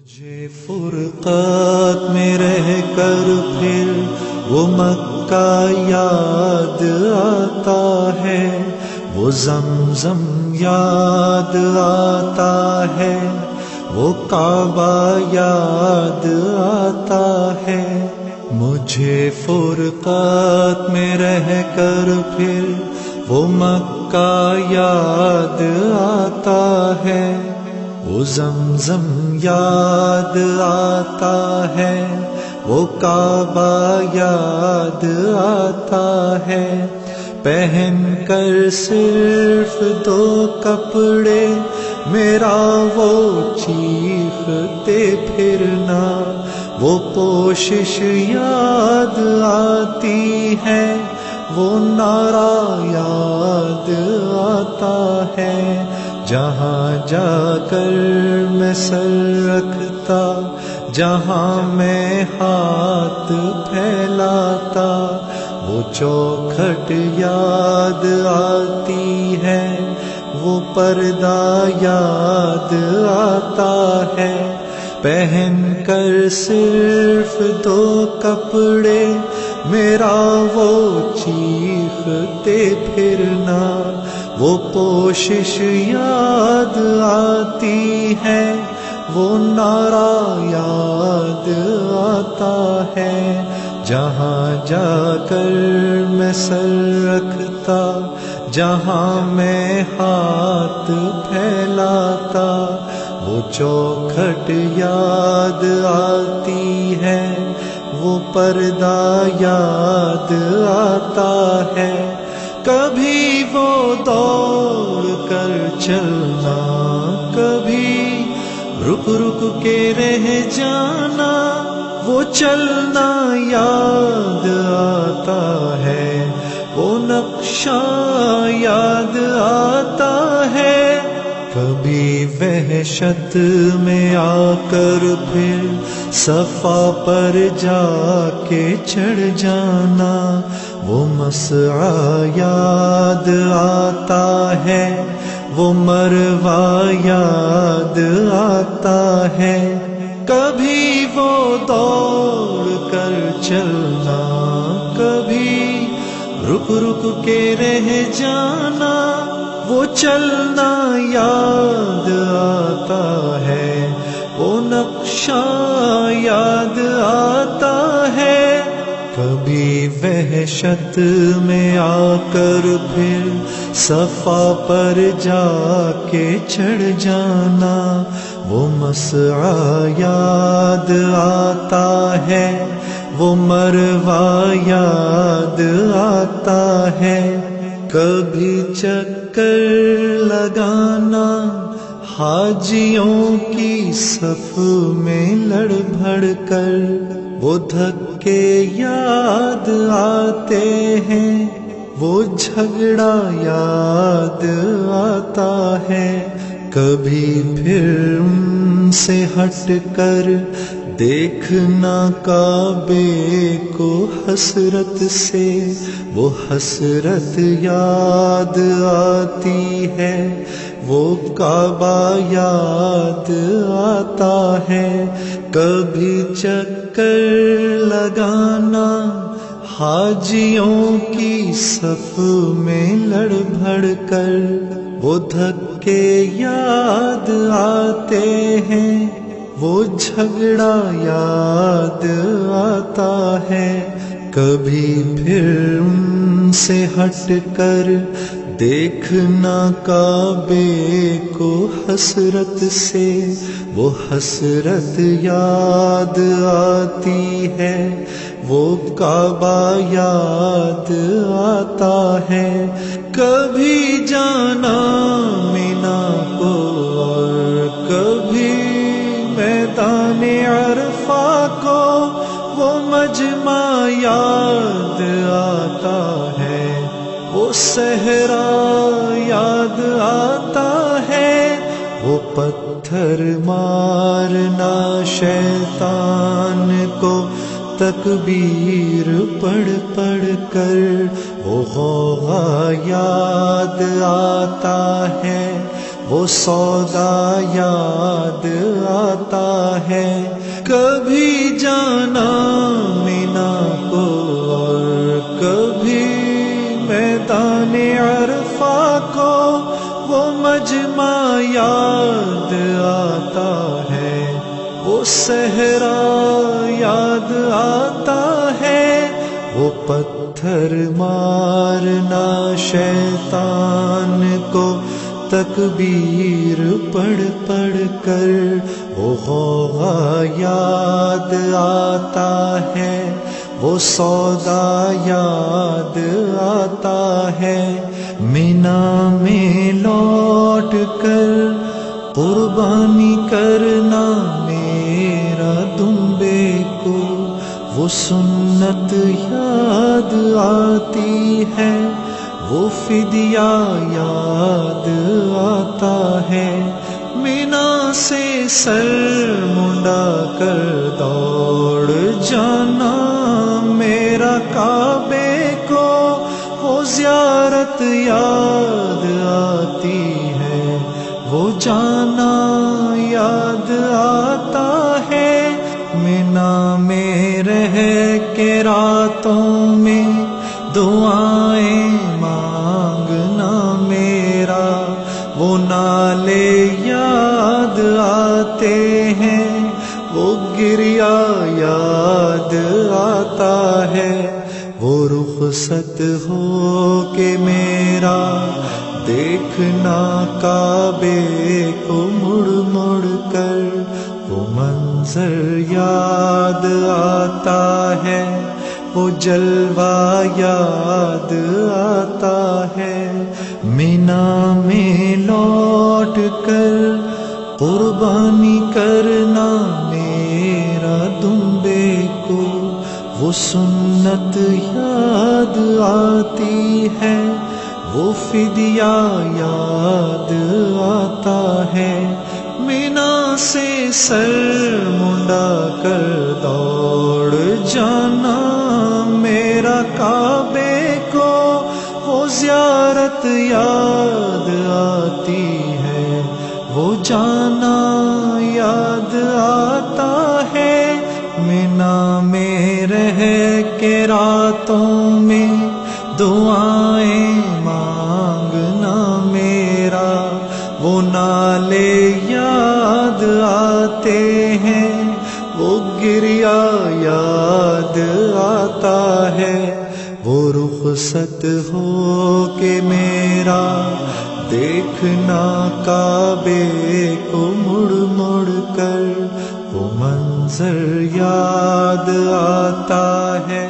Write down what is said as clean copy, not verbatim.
مجھے فرقات میں رہ کر پھر وہ مکہ یاد آتا ہے، وہ زمزم یاد آتا ہے، وہ کعبہ یاد آتا ہے۔ مجھے فرقات میں رہ کر پھر وہ مکہ یاد آتا ہے، وہ زمزم یاد آتا ہے، وہ کعبہ یاد آتا ہے۔ پہن کر صرف دو کپڑے میرا وہ چیختے پھرنا، وہ پوشش یاد آتی ہے، وہ نعرہ یاد آتا ہے۔ جہاں جا کر میں سر رکھتا، جہاں میں ہاتھ پھیلاتا، وہ چوکھٹ یاد آتی ہے، وہ پردہ یاد آتا ہے۔ پہن کر صرف دو کپڑے میرا وہ چیختے پھرنا، وہ پوشش یاد آتی ہے، وہ نعرہ یاد آتا ہے۔ جہاں جا کر میں سر رکھتا، جہاں میں ہاتھ پھیلاتا، وہ چوکھٹ یاد آتی ہے، وہ پردہ یاد آتا ہے۔ کبھی وہ دوڑ کر چلنا، کبھی رک رک کے رہ جانا، وہ چلنا یاد آتا ہے، وہ نقشہ یاد آتا ہے۔ کبھی وحشت میں آ کر پھر صفا پر جا کے چڑھ جانا، وہ مسعی یاد آتا ہے، وہ مروہ یاد آتا ہے۔ کبھی وہ دوڑ کر چلنا، کبھی رک رک کے رہ جانا، وہ چلنا یاد آتا ہے، وہ نقشہ یاد آتا ہے۔ کبھی وحشت میں آ کر پھر صفا پر جا کے چڑھ جانا، وہ مسعی یاد آتا ہے، وہ مروہ یاد آتا ہے۔ کبھی چکر لگانا حاجیوں کی صف میں لڑ بھڑ کر، وہ دھکے یاد آتے ہیں، وہ جھگڑا یاد آتا ہے۔ کبھی پھر ان سے ہٹ کر دیکھنا کعبے کو حسرت سے، وہ حسرت یاد آتی ہے، وہ کعبہ یاد آتا ہے۔ کبھی چکر لگانا حاجیوں کی صف میں لڑ بھڑ کر، وہ دھکے یاد آتے ہیں، وہ جھگڑا یاد آتا ہے۔ کبھی پھر ان سے ہٹ کر دیکھنا کعبے کو حسرت سے، وہ حسرت یاد آتی ہے، وہ کعبہ یاد آتا ہے۔ کبھی جانا مینا کو اور کبھی میدان عرفہ کو، وہ مجمع یاد آتا ہے، وہ صحرا یاد آتا ہے، وہ پتھر مارنا شیطان کو تکبیر پڑھ پڑھ کر، وہ غوغا یاد آتا ہے، وہ سودا یاد آتا ہے. کبھی جانا مینا کو اور کبھی میدان عرفہ کو، وہ مجمع یاد آتا ہے، وہ صحرا یاد آتا ہے، وہ پتھر مارنا شیطان کو تکبیر پڑھ پڑھ کر، وہ غوغا یاد آتا ہے، وہ سودا یاد آتا ہے. مینا میں لوٹ کر قربانی کرنا میرا دمبے کو، وہ سنت یاد آتی ہے، وہ فدیہ یاد آتا ہے. مینا سے سر منڈا کر دوڑ جانا میرا کعبے کو، وہ زیارت یاد آتی ہے، وہ جانا یاد آتا ہے. مینا میں رہ کے راتوں میں دعائیں مانگنا میرا، وہ نالے یاد آتے ہیں، وہ گریا یاد آتا ہے. وہ رخصت ہو کے میرا دیکھنا کعبے کو مڑ مڑ کر، وہ منظر یاد آتا ہے، وہ جلوہ یاد آتا ہے. مینا میں لوٹ کر قربانی کرنا میرا دمبے کو، وہ سنت یاد آتی ہے، وہ فدیہ یاد آتا ہے. مینا سے سر منڈا کر دوڑ جانا میرا کعبے کو، وہ زیارت یاد آتی ہے، وہ جانا یاد آتا ہے. مینا میں رہ کے راتوں میں دعائیں مانگنا میرا، وہ نالے یاد آتے ہیں، وہ گریا یاد آتا ہے. وہ رخصت ہو کے میرا دیکھنا کعبے کو مڑ مڑ کر، وہ منظر یاد آتا ہے.